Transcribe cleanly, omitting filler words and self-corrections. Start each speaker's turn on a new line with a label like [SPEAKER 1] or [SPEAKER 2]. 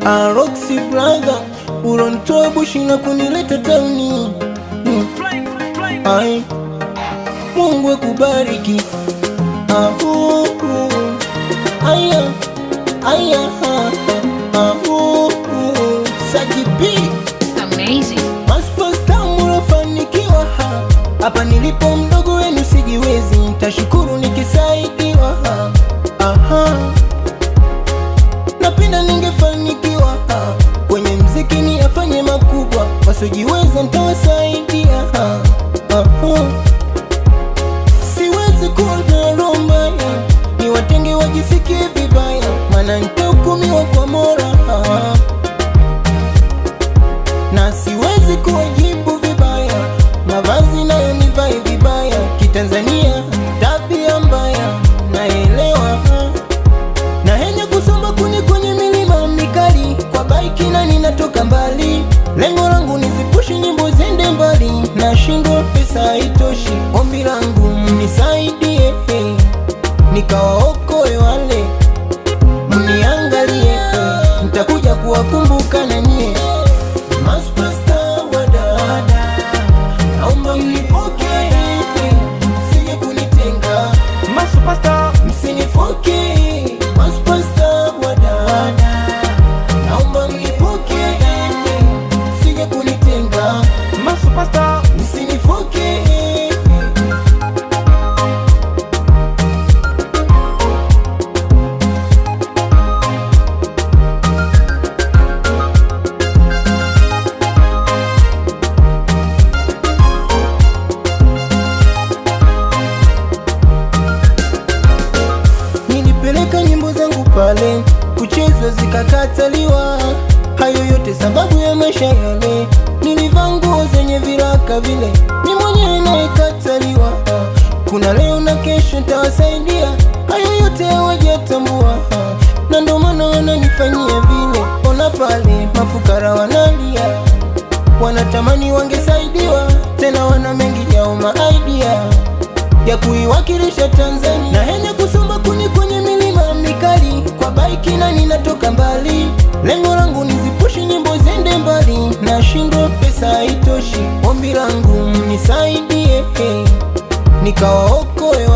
[SPEAKER 1] Roxy brother, ulonitoa bushi na kunileta tauni. Ai, Mungu akubariki. Aya, aya, Saki B.
[SPEAKER 2] Amazing.
[SPEAKER 1] Maspasta mulofanikiwa hapa nilipo mdogo wenu sijiwezi, nitashukuru nikisaidiwa. Napenda ningefanikiwa kwenye mziki niyafanye makubwa, wasiojiweza nitawasaidia. Siwezi kuwa na roho mbaya, niwatenge wajisikie vibaya, maana nitahukumiwa kwa Mola. Na siwezi kuwajibu vibaya, mavazi nayo nivae vibaya, kitanzania tabia mbaya naelewa. Na henya kusomba kwenye milima mikali, kwa baiki na ninatoka mbali, lengo langu nizipushi nyimbo zende mbali, nashindwa pesa haitoshi, ombi langu mnisaidie, nikawaokoe wale, mniangalie, nitakuja kuwakumbuka na nyie. Maspasta wadada, naomba mnipokee, msije kunitenga.
[SPEAKER 3] Maspasta,
[SPEAKER 1] msinifoke. Maspasta wadada, naomba mnipokee, msije kunitenga.
[SPEAKER 3] Maspasta,
[SPEAKER 1] msinifoke. Nilipeleka nyimbo zangu pale, kuchezwa zikakataliwa. Hayo yote sababu ya maisha yale, nilivaa nguo zenye viraka vile, ni mwenyewe naikataliwa. Kuna leo na kesho nitawasaidia, hayo yote hawajatambua, na ndo maana wananifanyia vile. Ona pale mafukara wanalia, wanatamani wangesaidiwa, tena wana mengi yao maidea ya kuiwakilisha Tanzania. Na henya kusomba kwenye milima mikali, kwa baiki na ninatoka mbali, lengo langu nizipushi nyimbo zende mbali, nashindwa pesa haitoshi, ombi langu mnisaidie, nikawaokoe